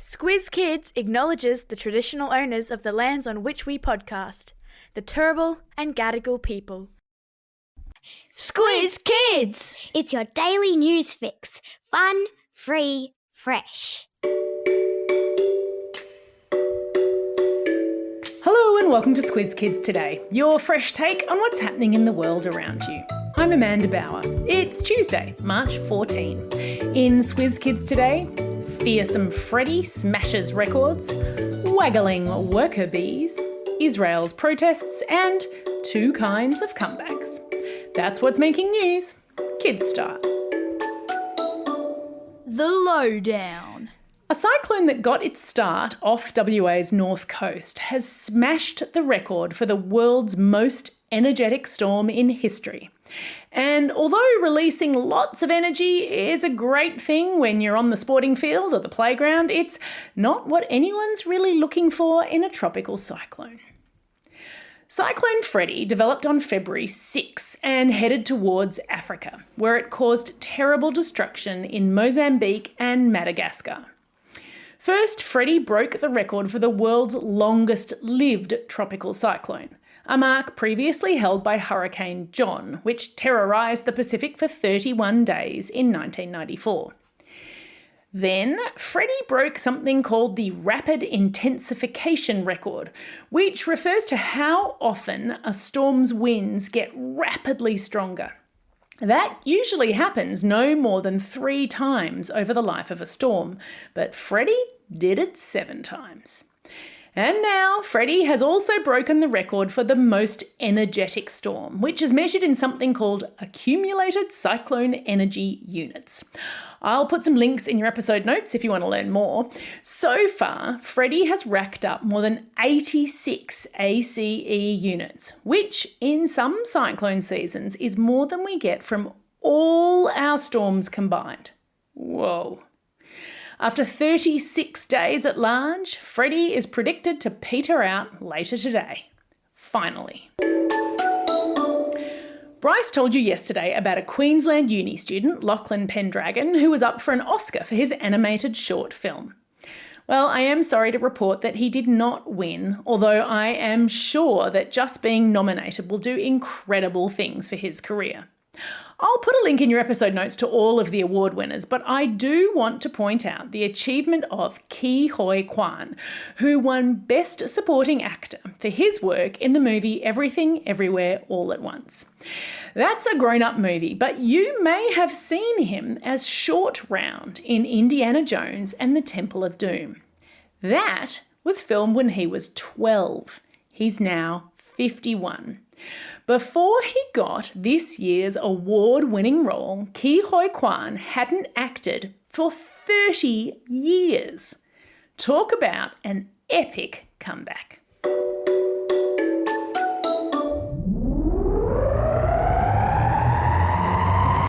Squiz Kids acknowledges the traditional owners of the lands on which we podcast, the Turrbal and Gadigal people. Squiz Kids! It's your daily news fix. Fun, free, fresh. Hello and welcome to Squiz Kids Today, your fresh take on what's happening in the world around you. I'm Amanda Bauer. It's Tuesday, March 14. In Squiz Kids Today, Fearsome Freddy smashes records, waggling worker bees, Israel's protests, and two kinds of comebacks. That's what's making news. Kids start. The lowdown. A cyclone that got its start off WA's north coast has smashed the record for the world's most energetic storm in history. And although releasing lots of energy is a great thing when you're on the sporting field or the playground, it's not what anyone's really looking for in a tropical cyclone. Cyclone Freddy developed on February 6 and headed towards Africa, where it caused terrible destruction in Mozambique and Madagascar. First, Freddy broke the record for the world's longest-lived tropical cyclone, a mark previously held by Hurricane John, which terrorised the Pacific for 31 days in 1994. Then, Freddy broke something called the rapid intensification record, which refers to how often a storm's winds get rapidly stronger. That usually happens no more than 3 times over the life of a storm, but Freddy did it 7 times. And now, Freddy has also broken the record for the most energetic storm, which is measured in something called accumulated cyclone energy units. I'll put some links in your episode notes if you want to learn more. So far, Freddy has racked up more than 86 ACE units, which in some cyclone seasons is more than we get from all our storms combined. Whoa. After 36 days at large, Freddy is predicted to peter out later today. Finally. Bryce told you yesterday about a Queensland uni student, Lachlan Pendragon, who was up for an Oscar for his animated short film. Well, I am sorry to report that he did not win, although I am sure that just being nominated will do incredible things for his career. I'll put a link in your episode notes to all of the award winners, but I do want to point out the achievement of Ke Huy Quan, who won Best Supporting Actor for his work in the movie Everything Everywhere All at Once. That's a grown-up movie, but you may have seen him as Short Round in Indiana Jones and the Temple of Doom. That was filmed when he was 12. He's now 51. Before he got this year's award-winning role, Ke Huy Quan hadn't acted for 30 years. Talk about an epic comeback.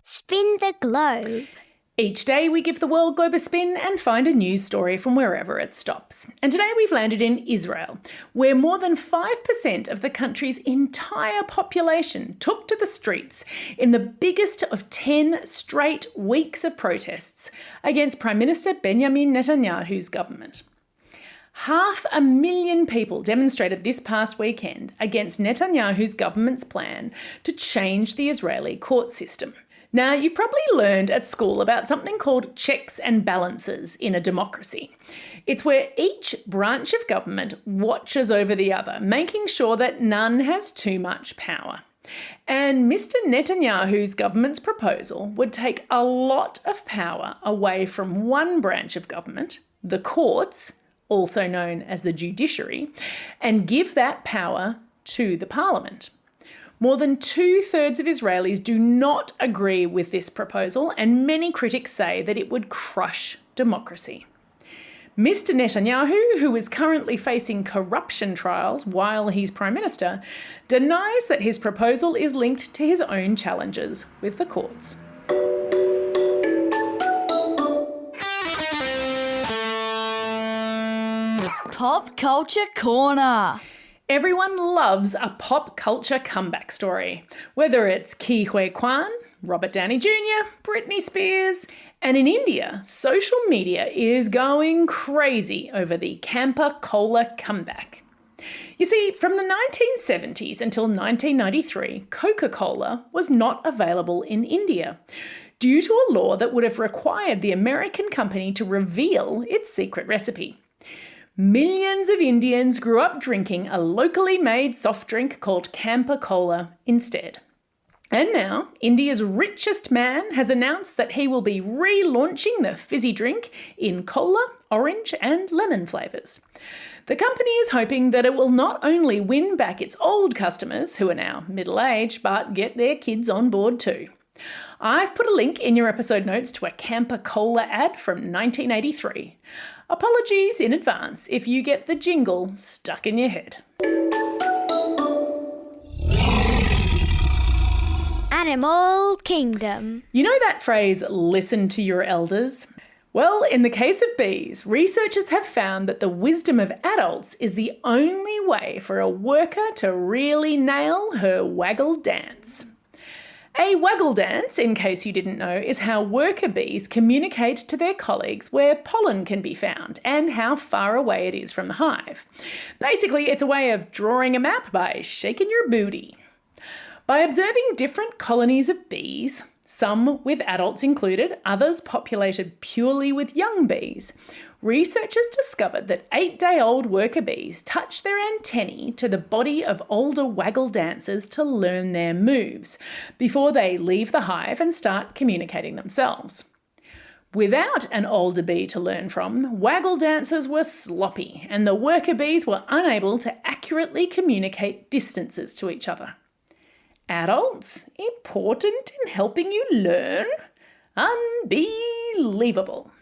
Spin the globe. Each day we give the world globe a spin and find a news story from wherever it stops. And today we've landed in Israel, where more than 5% of the country's entire population took to the streets in the biggest of 10 straight weeks of protests against Prime Minister Benjamin Netanyahu's government. 500,000 people demonstrated this past weekend against Netanyahu's government's plan to change the Israeli court system. Now, you've probably learned at school about something called checks and balances in a democracy. It's where each branch of government watches over the other, making sure that none has too much power. And Mr. Netanyahu's government's proposal would take a lot of power away from one branch of government, the courts, also known as the judiciary, and give that power to the parliament. More than 2/3 of Israelis do not agree with this proposal, and many critics say that it would crush democracy. Mr. Netanyahu, who is currently facing corruption trials while he's Prime Minister, denies that his proposal is linked to his own challenges with the courts. Pop Culture Corner. Everyone loves a pop culture comeback story, whether it's Ke Huy Quan, Robert Downey Jr., Britney Spears, and in India, social media is going crazy over the Campa Cola comeback. You see, from the 1970s until 1993, Coca-Cola was not available in India due to a law that would have required the American company to reveal its secret recipe. Millions of Indians grew up drinking a locally made soft drink called Campa Cola instead. And now, India's richest man has announced that he will be relaunching the fizzy drink in cola, orange and lemon flavours. The company is hoping that it will not only win back its old customers, who are now middle-aged, but get their kids on board too. I've put a link in your episode notes to a Campa Cola ad from 1983. Apologies in advance if you get the jingle stuck in your head. Animal Kingdom. You know that phrase, listen to your elders? Well, in the case of bees, researchers have found that the wisdom of adults is the only way for a worker to really nail her waggle dance. A waggle dance, in case you didn't know, is how worker bees communicate to their colleagues where pollen can be found and how far away it is from the hive. Basically, it's a way of drawing a map by shaking your booty. By observing different colonies of bees, some with adults included, others populated purely with young bees, researchers discovered that 8-day-old worker bees touch their antennae to the body of older waggle dancers to learn their moves before they leave the hive and start communicating themselves. Without an older bee to learn from, waggle dancers were sloppy and the worker bees were unable to accurately communicate distances to each other. Adults, important in helping you learn? Unbelievable.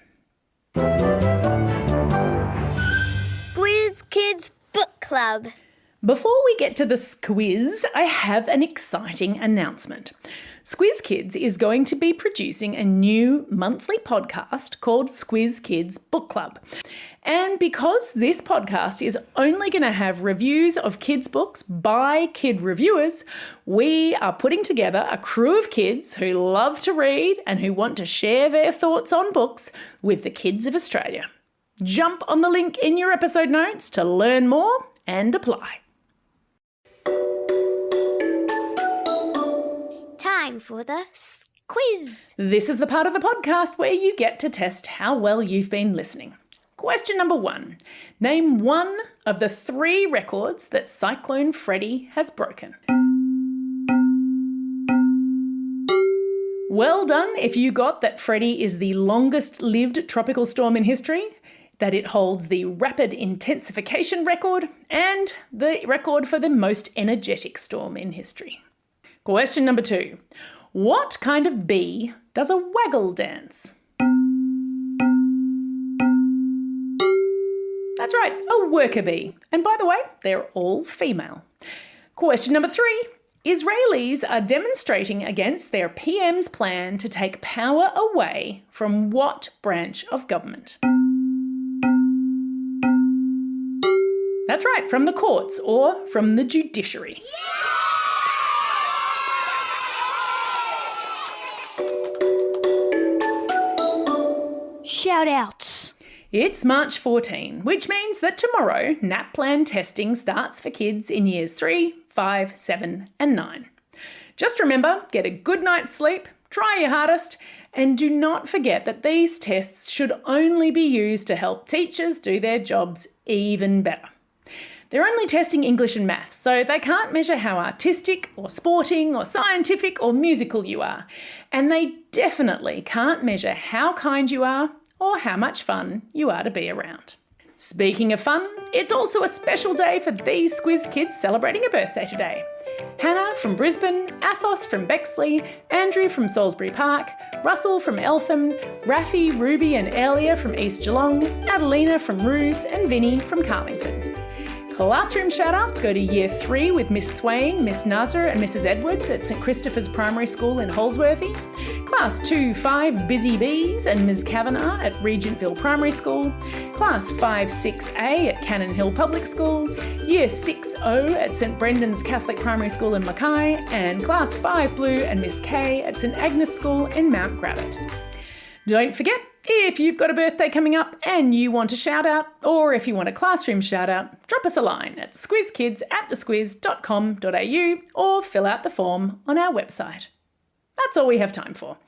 Squiz Kids Book Club. Before we get to the squiz, I have an exciting announcement. Squiz Kids is going to be producing a new monthly podcast called Squiz Kids Book Club. And because this podcast is only going to have reviews of kids' books by kid reviewers, we are putting together a crew of kids who love to read and who want to share their thoughts on books with the kids of Australia. Jump on the link in your episode notes to learn more and apply. Time for the quiz. This is the part of the podcast where you get to test how well you've been listening. Question number 1. Name one of the 3 records that Cyclone Freddy has broken. Well done if you got that Freddy is the longest-lived tropical storm in history, that it holds the rapid intensification record, and the record for the most energetic storm in history. Question number 2. What kind of bee does a waggle dance? That's right, a worker bee. And by the way, they're all female. Question number 3. Israelis are demonstrating against their PM's plan to take power away from what branch of government? That's right, from the courts or from the judiciary. Shout outs. It's March 14, which means that tomorrow NAP plan testing starts for kids in years 3, 5, 7 and 9. Just remember, get a good night's sleep, try your hardest, and do not forget that these tests should only be used to help teachers do their jobs even better. They're only testing English and maths, so they can't measure how artistic or sporting or scientific or musical you are. And they definitely can't measure how kind you are or how much fun you are to be around. Speaking of fun, it's also a special day for these Squiz Kids celebrating a birthday today. Hannah from Brisbane, Athos from Bexley, Andrew from Salisbury Park, Russell from Eltham, Rafi, Ruby and Elia from East Geelong, Adelina from Roos and Vinny from Carlingford. Classroom shout-outs go to Year 3 with Miss Swaying, Miss Nazar and Mrs Edwards at St Christopher's Primary School in Holsworthy. Class 2-5 Busy Bees and Ms Kavanagh at Regentville Primary School. Class 5-6A at Cannon Hill Public School. Year 6O at St Brendan's Catholic Primary School in Mackay. And Class 5 Blue and Miss Kay at St Agnes School in Mount Gravatt. Don't forget, if you've got a birthday coming up and you want a shout out, or if you want a classroom shout out, drop us a line at squizkids@thesquiz.com.au or fill out the form on our website. That's all we have time for.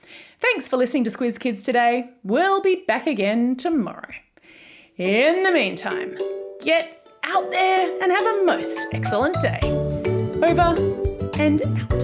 Thanks for listening to Squiz Kids today. We'll be back again tomorrow. In the meantime, get out there and have a most excellent day. Over and out.